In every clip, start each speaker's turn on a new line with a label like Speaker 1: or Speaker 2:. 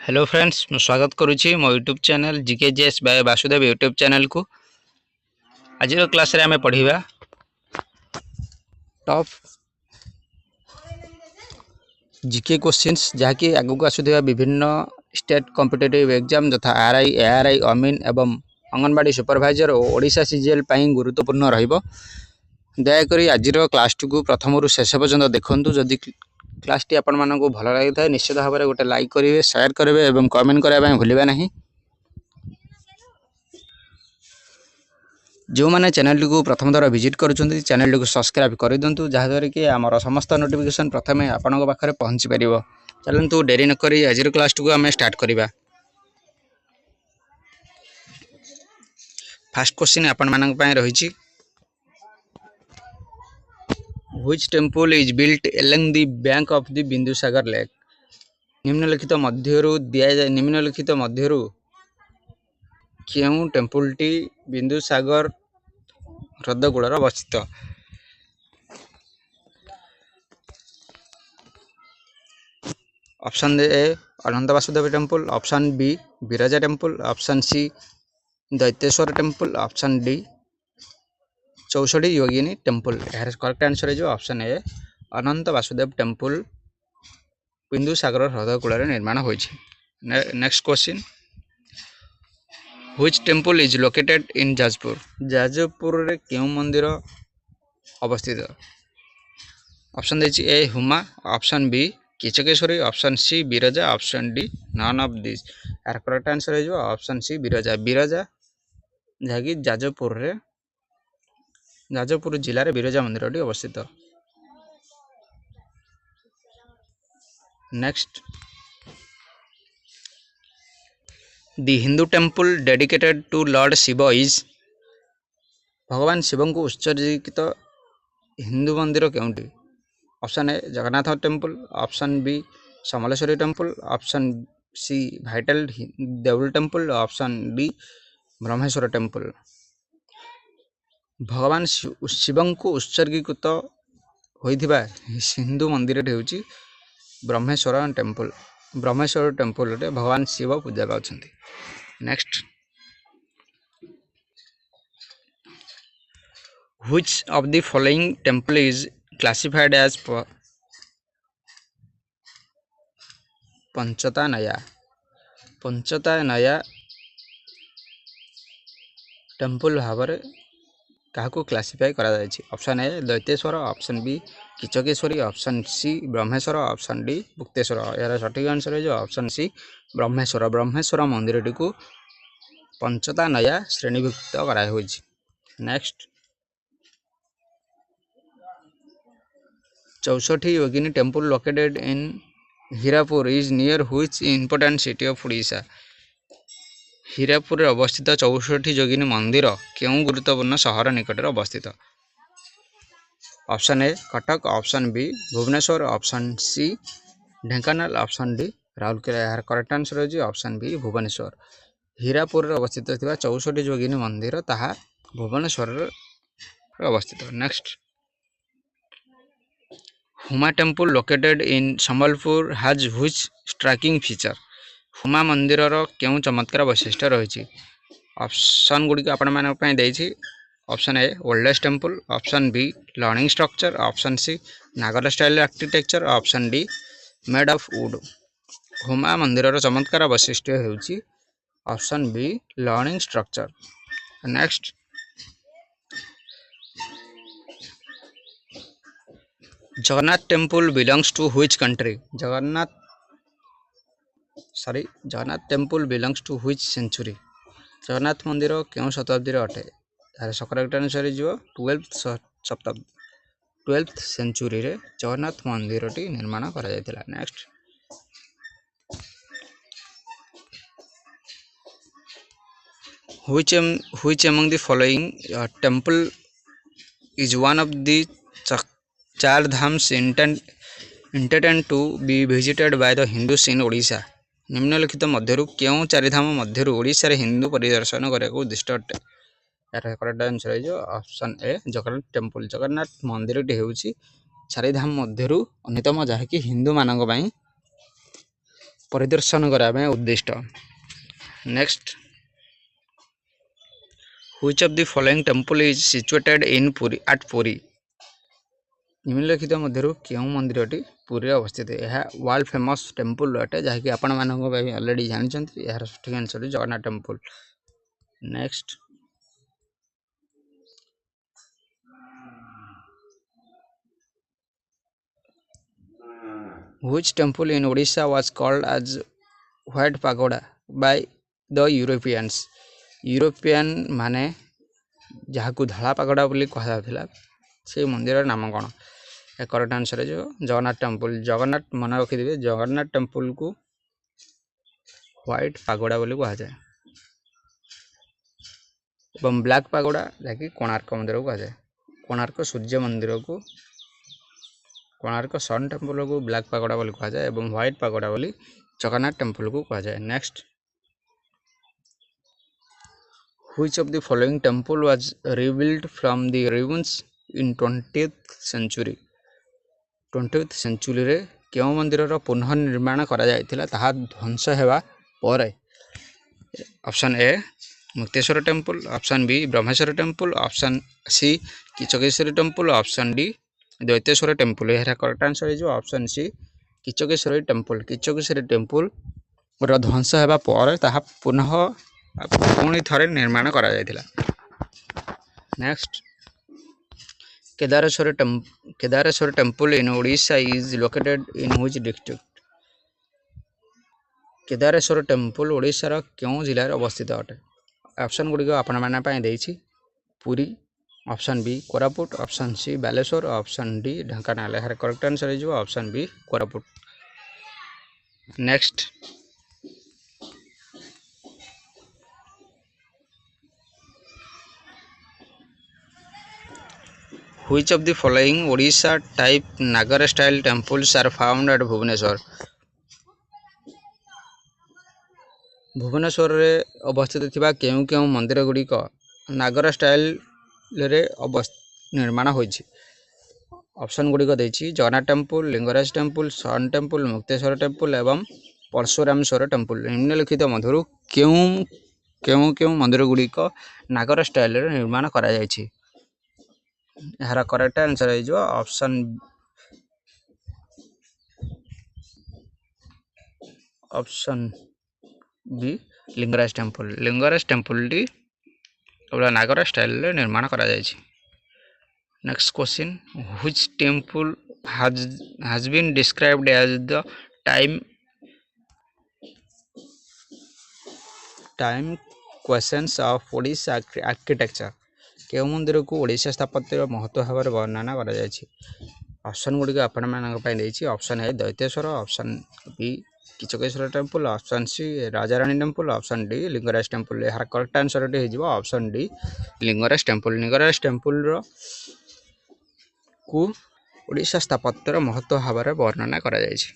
Speaker 1: Hello friends, मैं स्वागत करुच्ची मो YouTube channel GKGS by Vasudev YouTube channel को। आज क्लास रे आमे पढ़िबा टॉप जीके क्वेश्चंस जहाँकि आगु को आसुथिबा विभिन्न स्टेट कॉम्पिटिटिव एग्जाम तथा आरआई एआरआई अमीन एवं अंगनवाड़ी सुपरवाइजर और ओडिशा सीजीएल पाई गुरुत्वपूर्ण रहिबो। दयाकोरी आजिर क्लास को प्रथम रु शेष पर्यंत देखंतु। जदि क्लास टी आपण मानको भल लागि थाए निश्चित भाव में गोटे लाइक करेंगे, शेयर करेंगे और कमेंट करने भूलिबा नहीं। जो मैंने चैनल को प्रथम थर विजिट करुँच चैनल को सब्सक्राइब कर दिंतु, जहाँद्वारा कि आमर समस्त नोटिफिकेशन प्रथम आपण पाखे पहुँची पार। चलतु डेरी नक आज क्लास को आम स्टार्ट करवा। फास्ट क्वेश्चन आपण मान रही, which temple is built along the bank of the Bindusagar lake. निम्नलिखित मध्यरु क्यों टेम्पलटी बिंदुसागर ह्रद कूलर अवस्थित। Option A Ananta Vasudev temple, option B Biraja temple, option C Daiteshwar temple, option D 64 Yogini temple. यार करेक्ट आंसर है जो option A Ananta Vasudev temple Bindusagar ह्रद कूल निर्माण होइछि। Next question, which temple is located in Jajpur. Jajpur रे क्यों मंदिर अवस्थित। ऑप्शन देछि A Huma, option B Kichakeshwari, option C Biraja, option D none of this. यार करेक्ट आंसर है जो ऑप्शन सी बिरजा। बिरजा जहाँकि जाजपुर जिले में बिरजा मंदिर अवस्थित। Next, the Hindu temple dedicated to lord Shiva इज। भगवान शिव को उत्सर्जित हिंदू मंदिर केउंटी। Option A Jagannath temple, option B Samaleshwari temple, option C Vaital Deul temple, option D Brahmeshwar temple. भगवान शिव को उत्सर्गीकृत होइथिबा हिंदू मंदिर होउची ब्रह्मेश्वर टेम्पल। ब्रह्मेश्वर टेम्पल रे भगवान शिव पूजा पाउछंती। Next, which of the following temple is classified as Panchayatana. Panchayatana temple भाव क्या क्लासीफाई करा जायछि। Option A Daiteshwar, option B Kichakeshwari, option C Brahmeshwar, option D Gupteshwar. यार सठिक आंसर है जो ऑप्शन सी ब्रह्मेश्वर। ब्रह्मेश्वर मंदिर टी को पंचतानया श्रेणीभुक्त करा होइछि। Next, 64 Yogini temple located in Hirapur is near which important city of Odisha. Hirapur अवस्थित 64 योगिनी मंदिर क्यों गुरुत्वपूर्ण शहर निकट अवस्थित। Option A Cuttack, option B Bhubaneswar, option C Dhenkanal, option D Rourkela. यार करेक्ट आंसर है ऑप्शन बी भुवनेश्वर। हीरापुर अवस्थित 64 योगिनी मंदिर ताहा भुवनेश्वर अवस्थित। Next, Huma temple located in Sambalpur has which striking feature. Huma मंदिर क्यों चमत्कार वैशिष्ट्य रही। ऑप्शन गुड़िक आपण मानी। Option A oldest temple, option B leaning structure, option C Nagara style architecture, option D made of wood. Huma मंदिर चमत्कार वैशिष्ट्य होउची option B leaning structure. Next, Jagannath temple belongs to which country. Jagannath temple belongs to which century. Jagannath मंदिर क्यों शताब्दी अटे। यार correct answer है 12th सेंचुरी रे जगन्नाथ मंदिर टी निर्माण करा जायतिला। Next, which among the following temple is one of the चार dhams intended to be visited by the Hindus in Odisha। निम्नलिखित मध्यरु क्यों चारिधाम मध्यरु ओडिशा रे हिंदू परिदर्शन करने को उद्दिष्ट अटे। यार करेक्ट आंसर है जो option A Jagannath temple. Jagannath मंदिर टी होउची चारिधाम मध्यरु अन्यतम जहाँकि हिंदू मानक पई परिदर्शन करने उद्दिष्ट। Next, which of the following temple is situated in Puri at Puri? निम्नलिखित मध्य क्यों मंदिरटी पुरी अवस्थित? यह वर्ल्ड फेमस टेम्पल अटे जहाँकि आपण मानक ऑलरेडी जानते। यार सठिक answer Jagannath temple. Next, which temple in Odisha was called as white pagoda by the Europeans? European माने जहाँ धला पागोडा बोली कहुला से मंदिर नाम कौन? करेक्ट आंसर है जो जगन्नाथ टेम्पल। जगन्नाथ मन रखिदे, जगन्नाथ टेम्पल को व्हाइट पागोडा बोली कहुए एवं ब्लैक पागोडा जहाँकि कोणार्क मंदिर को कहुए। कोणार्क सूर्य मंदिर को, कोणार्क सन टेम्पल को ब्लैक पागोडा बोली कहुए एवं व्हाइट पागोडा बोली जगन्नाथ टेम्पल को कहुए। Next, which of the following temple was rebuilt from the ruins in 20th century? 20th century रे क्यों मंदिर पुनः निर्माण करा जायतिला ताहा ध्वंस हेबा परे? Option A Mukteshwar temple, option B Brahmeshwar temple, option C Kichakeshwari temple, option D Daiteshwar temple. यह करेक्ट आंसर है जो option C Kichakeshwari temple. Kichakeshwari temple रो ध्वंस हेबा परे ताहा पुनः पुणी थरे निर्माण करा जायतिला। Next, Kedareshwar temple in Odisha is located in which district? Kedareshwar temple ओडिशार क्यों जिले में अवस्थित अटे? ऑप्शन गुड़िक आपण माने देछि। Puri, option B Koraput, option C Baleswar, option D Dhenkanal. यार करेक्ट आंसर है जो option B Koraput. Next, which of the following Odisha type Nagara style temples are found at Bhubaneswar? Bhubaneswar रे अवस्थित थिबा केउ केउ मंदिर गुड़िक नागर स्टाइल रे निर्माण होइछि? ऑप्शन गुड़िक देछि Jagannath temple, Lingaraj temple, sun temple, Mukteshwar temple एवं परशुरामेश्वर टेम्पल। निम्नलिखित मध्यरु केउ केउ मंदिर गुड़िक नागर स्टाइल रे निर्माण करा जायछि? यार करेक्ट आंसर है जो option B Lingaraj temple. Lingaraj temple टी नागर स्टाइल रे निर्माण करा जायछि। Next question, which temple has been described as the time questions of Odisha architecture? केउ मंदिर को ओडिशा स्थापत्य महत्व भाव वर्णना करा जायछि? ऑप्शन गुड़िक आपण मानक देछि। Option A Daiteshwar, option B Kichakeshwar temple, option C Rajarani temple, option D Lingaraj temple. यार करेक्ट आंसर हो option D Lingaraj temple. Lingaraj temple को ओडिशा स्थापत्यर महत्व भाव वर्णना करा जायछि।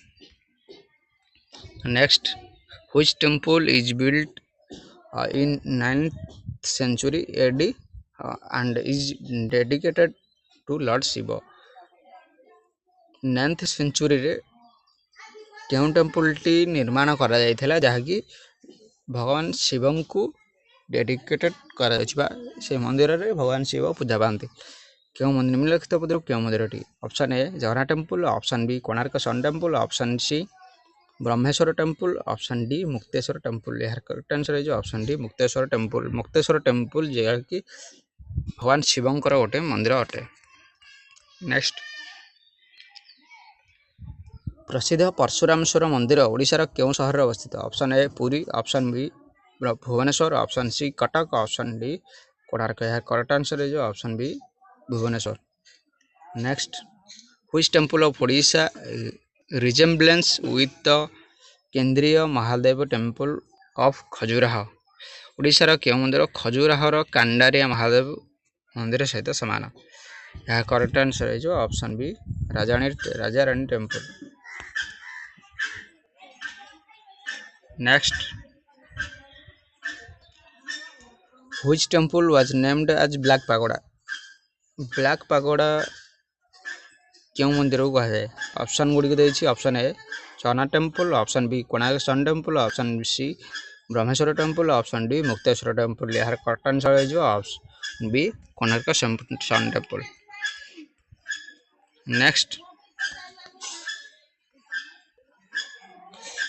Speaker 1: Next, which temple is built in 9th century AD and is dedicated to Lord Shiva? 9th century रे केउं टेम्पल टी निर्माण करा जायथिला जहाँकि भगवान शिव को डेडिकेटेड करा जायछिबा से मंदिर रे भगवान शिव पूजा पाते? क्यों मंदिर? निम्नलिखित पदर क्यों मंदिर टी? Option A Jagannath temple, option B Konark sun temple, option C Brahmeswar temple, option D Mukteswar temple. यार करेक्ट आंसर है जो option D Mukteswar temple. Mukteshwar temple जहाँकि भगवान शिवंकर गोटे मंदिर अटे। नेक्स्ट, प्रसिद्ध परशुरामेश्वर मंदिर ओडिशार केउं सहर अवस्थित? Option A Puri, option B Bhubaneswar, option C Cuttack, option D Konark. यार करेक्ट आंसर है जो option B Bhubaneswar. Next, which temple of Odisha resemblance with the केंद्रीय महादेव टेम्पल ऑफ खजुराहो? ओडिशार केउं मंदिर खजुराहोर कांडारिया महादेव मंदिर सहित समान? यह करेक्ट आंसर है जो option B Rajarani temple. Next, which temple was named as black pagoda? Black pagoda क्यों मंदिर को कहा जाए? ऑप्शन गुड़िक देछि। ऑप्शन ए चना temple, option B Konark sun temple, option C Brahmeswar temple, option D Mukteswar temple. यार करेक्ट आंसर हो option B Konark sun temple. Next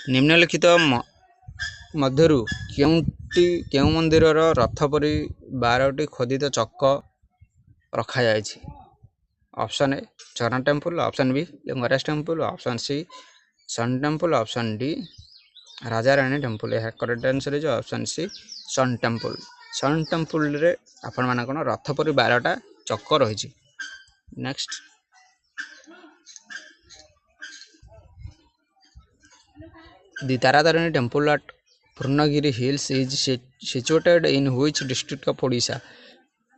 Speaker 1: निम्नलिखित मध्यरु केउं मंदिरर रथ परि 12टी खोदित चक रखा जायछि? ऑप्शन ए चना temple, option B Lingaraj temple, option C sun temple, option D Raja Rani temple. यह correct answer है option C sun temple. Sun temple रे आपण माने कोन रथ परि 12टा चक रहिछि। Next The Taratharani temple at Purnagiri Hills is situated in which district of Odisha?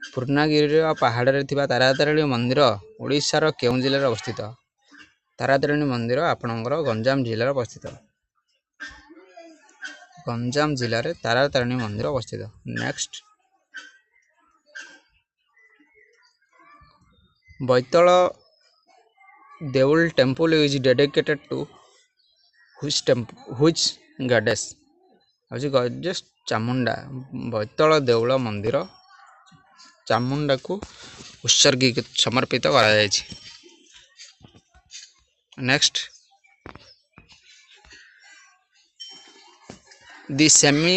Speaker 1: ପୂର୍ଣ୍ଣାଗିରିର ପାହାଡ଼ରେ ଥିବା ତାରାତାରିଣୀ ମନ୍ଦିର ଓଡ଼ିଶାର କେଉଁ ଜିଲ୍ଲାରେ ଅବସ୍ଥିତ? ତାରାତାରିଣୀ ମନ୍ଦିର ଆପଣଙ୍କର ଗଞ୍ଜାମ ଜିଲ୍ଲାରେ ଅବସ୍ଥିତ। ଗଞ୍ଜାମ ଜିଲ୍ଲାରେ ତାରାତାରିଣୀ ମନ୍ଦିର ଅବସ୍ଥିତ। Next Baitala Deula temple is dedicated to which goddess? ହଉଛି ଗଡେସ୍ ଚାମୁଣ୍ଡା। ବୈତଳ ଦେଉଳ ମନ୍ଦିର ଚାମୁଣ୍ଡାକୁ ସମର୍ପିତ କରାଯାଇଛି। Next the semi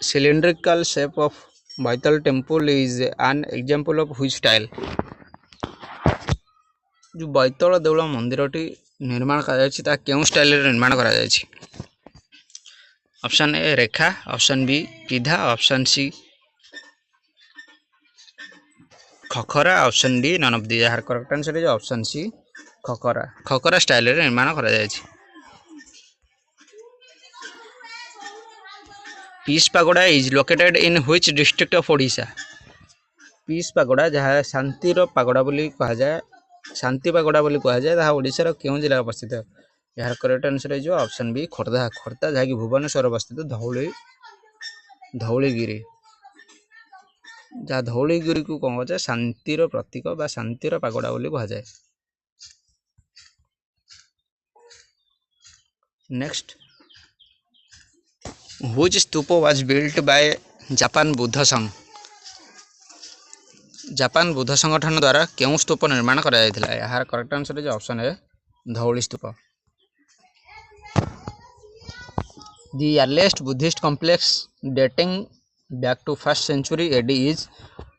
Speaker 1: cylindrical shape of Baital temple is an example of which style? जो बैतल देउल मंदिरटी निर्माण करा केउं स्टाइल निर्माण करा? Option A Rekha, option B Pidha, option C Khakhara, option D none of the. यार करेक्ट आंसर है option C Khakhara. Khakhara style निर्माण करा जायछि। Peace pagoda is located in which district of Odisha? Peace pagoda जहाँ शांतिर पागोड़ा बोली कहा जाए, शांति पागोड़ा बोली कहा जाए, ताहा ओडिशार केउं जिल्ला अवस्थित? यार करेक्ट आंसर है ऑप्शन बी खोर्धा। खोर्धा जहाँकि भुवनेश्वर अवस्थित धौलीगिरी, जहाँ धौलीगिरी को कौन कहा शांतिर प्रतीक बा शांतिर पागोड़ा बोली कहा जाए। Next which stupa was built by Japan Buddha संघ? जापान बुद्ध संगठन द्वारा केउं स्तूप निर्माण करा जायतिला? यार करेक्ट आंसर है ऑप्शन है धौली स्तूप। The earliest Buddhist complex dating back to 1st century AD is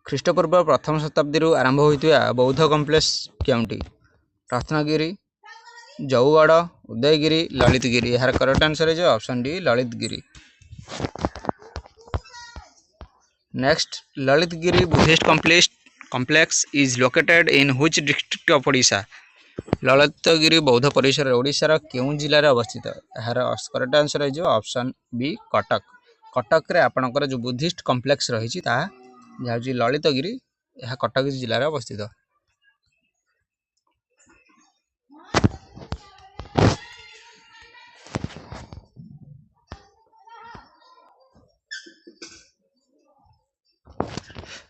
Speaker 1: ଖ୍ରୀଷ୍ଟପୂର୍ବ ପ୍ରଥମ ଶତାବ୍ଦୀରୁ ଆରମ୍ଭ ହୋଇଥିବା ବୌଦ୍ଧ କମ୍ପ୍ଲେକ୍ସ କେଉଁଟି? ରତ୍ନଗିରି, ଜଉଗଡ଼, ଉଦୟଗିରି, ଲଳିତଗିରି। ଏହାର କରେକ୍ଟ ଆନ୍ସର है option D Lalitgiri. Next Lalitgiri Buddhist complex is located in which district of Odisha? Lalitgiri बौद्ध परिसर ओडिशार केउं जिल्लाରେ अवस्थित? यार करेक्ट आंसर है ऑप्शन बी कटक। कटक रे आपणकर जो बुद्धिस्ट कॉम्प्लेक्स रही ललितगिरी, यह कटक जिल्लार अवस्थित।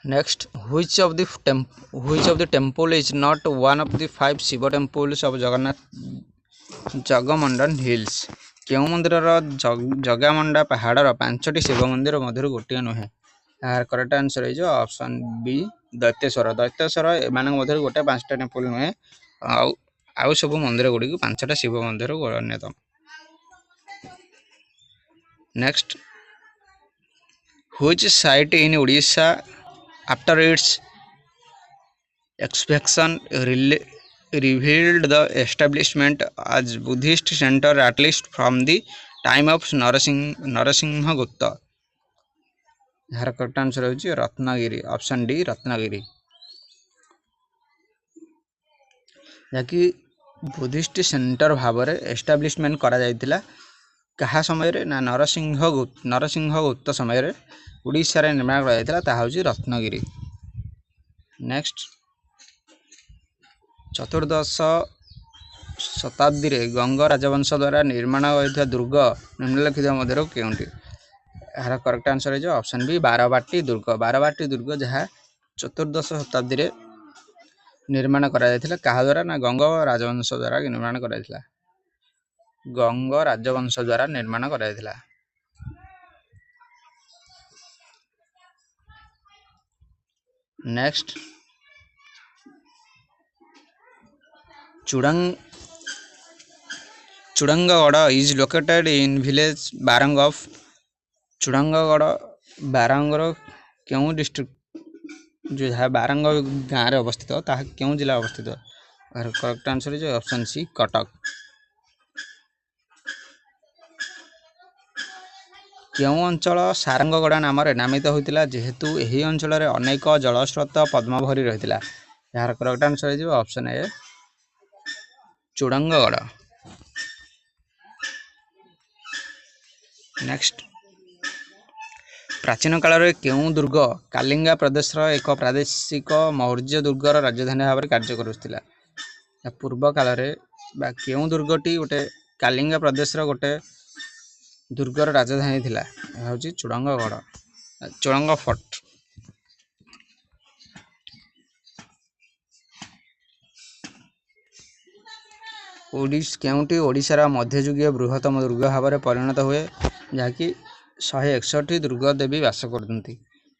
Speaker 1: Next, which of the temple is not one of the 5 Shiva temples of Jagamandan Hills? केउं मंदिर जगामंडा पहाड़र 5टी शिव मंदिर मध्य गोटे नुहे? यार करेक्ट आंसर है ऑप्शन बी दैत्येश्वर। दैत्येश्वर एमान मध्य गोटे 5टा टेम्पल नुहे, आउ सब मंदिर गुड़ी 5टा शिव मंदिर अन्यतम। Next which site in Odisha after its excavation revealed the establishment as Buddhist center at least from the time of Narasimha Gupta? यार करेक्ट आंसर है रत्नगिरी। ऑप्शन डी रत्नगिरी, जहाँकि बुद्धिस्ट सेंटर भाव में एस्टाब्लिशमेंट करा जायतिला कहा समय रे ना नरसिंह गुप्त समय रे ओडिशा रे निर्माण करा जायतिला, ताहा होची रत्नगिरी। नेक्स्ट चतुर्दश शताब्दी रे गंग राजवंश द्वारा निर्माण होइथिबा दुर्ग निम्नलिखित मध्य केउंटी? यार करेक्ट आंसर है ऑप्शन बी बारवाटी दुर्ग। बारवाटी दुर्ग जहाँ चतुर्दश शताब्दी रे निर्माण करा जायतिला कहा द्वारा ना गंग राजवंश द्वारा निर्माण करा जायतिला। ଗଙ୍ଗ ରାଜବଂଶ ଦ୍ୱାରା ନିର୍ମାଣ କରାଯାଇଥିଲା। Next Chudanggad is located in village Barang of Chudanggad ବାରଙ୍ଗର କେଉଁ ଡିଷ୍ଟ୍ରିକ୍ଟ जो जहाँ बारंग गाँव में अवस्थित ताहा क्यों जिला अवस्थित correct answer is option C Cuttack. क्यों अंचल सारंगगड़ा नाम नामित होता जेहेतु यही अंचल अनेक जलस्रोत पद्म भरी रही यार correct answer is option A Chudanggad. Next प्राचीन काल में केउं दुर्ग कालिंगा प्रदेश एक प्रादेशिक मौर्य दुर्गर राजधानी भाव में कार्य करुला। पूर्व काल में केउं दुर्गटी गोटे कालिंगा प्रदेश गोटे दुर्गर राजधानी थिला हूँ चूड़ांगगड़ चूड़ांग फोर्ट। केउंटी ओडिशार मध्ययुगीय बृहत्तम दुर्ग भाव में परिणत हुए जहाँकि 161 दुर्ग देवी बास करती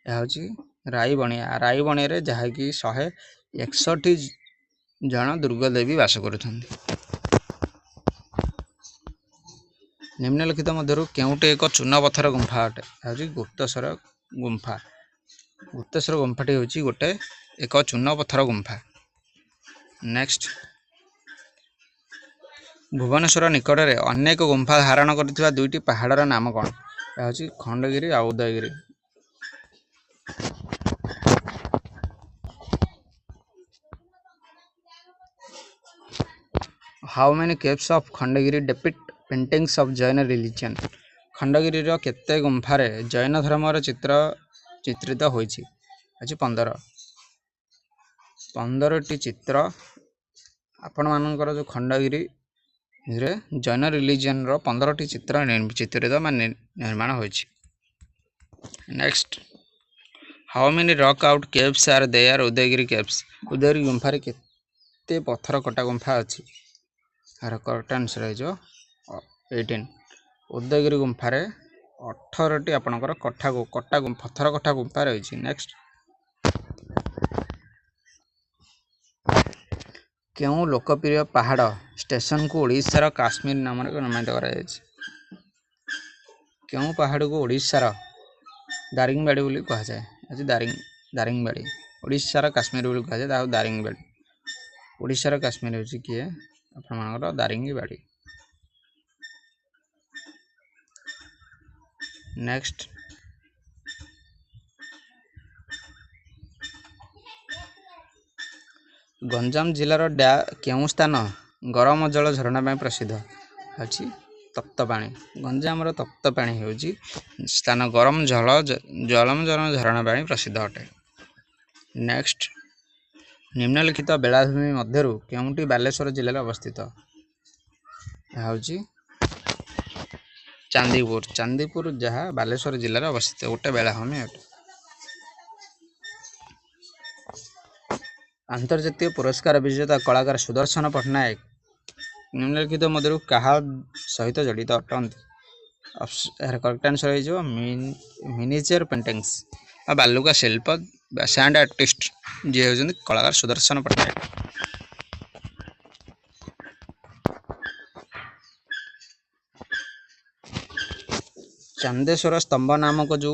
Speaker 1: हूँ राईबणिया राईबणिया जहाँकि 161 जन दुर्ग देवी बास कर। निम्नलिखित मध्यरु केउंटे एक चून पत्थर गुंफा अटे हूँ गुप्तेश्वर गुंफा। गुप्तेश्वर गुंफाटी हूँ गोटे एक चून पत्थर गुंफा। नेक्स्ट भुवनेश्वर निकट में अनेक गुंफा धारण कर दुईटी पहाड़र नाम कौन हूँ खंडगिरी और Udayagiri. How many caves of Khandagiri depict paintings of Jain religion Khandagiri केते गुंफार जैन धर्मर चित्र चित्रित होइछि 15टी चित्र आपण मानकर जो खंडगिरी जैन रिलीजन 15टी चित्र चित्रित निर्माण होइछि। Next how many rock out caves are there Udayagiri caves Udayagiri गुंफार केते पत्थर कटा गुंफा अच्छी यार करेक्ट आंसर है 18। उदयगिरी गुंफार 18टी आपणकर कटा पत्थर कटा गुंफा रही। नेक्स्ट क्यों लोकप्रिय पहाड़ स्टेशन को ओडिशार काश्मीर नाम नामित कराଯାଇଛି क्यों पहाड़ को ओडिशार दारिंगबाड़ी बोली कहा जाए दारिंगबाड़ी ओडिशार काश्मीर बोली कहा जाए दारिंगबाड़ी ओडिशार काश्मीर होची किए आपनकर दारिंगबाड़ी। नेक्स्ट गंजाम जिलार केउं स्थान गरम जल झरणा प्रसिद्ध अच्छी तप्तपाणी गंजाम तप्तपाणी हूँ स्थान गरम झरणा प्रसिद्ध अटे। नेक्स्ट निम्नलिखित बेलाभूमि मध्यरु केउंटी बालेश्वर जिले अवस्थित हूँ चांदीपुर जहाँ बालेश्वर जिले अवस्थित गोटे बेलाभूमि अटे। अंतर्जातीय पुरस्कार विजेता कलाकार सुदर्शन पट्टनायक निम्नलिखित मध्यरु कहा सहित जड़ित अटंती करेक्ट आंसर हो मिनिएचर पेंटिंग्स बालुका शिल्प सैंड आर्टिस्ट जी होती कलाकार सुदर्शन पट्टनायक। चांदेश्वर स्तंभ नामक जो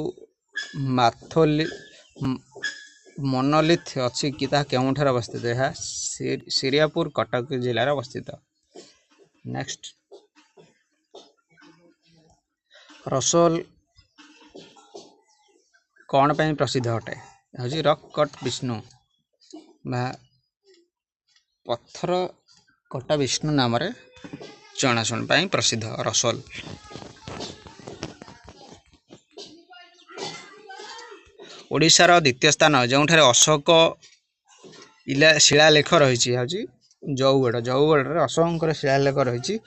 Speaker 1: मोनोलिथ अच्छी कि केउठार अवस्थित है सिरियापुर कटक जिलार अवस्थित। नेक्स्ट रसोल कौन पर प्रसिद्ध अटे हूँ रॉक कट विष्णु पत्थर कटा विष्णु नाम जनाशुण प्रसिद्ध रसोल। ओडिशार द्वितीय स्थान जो अशोक शिलालेख रही जौगढ़ अशोक शिलालेख रही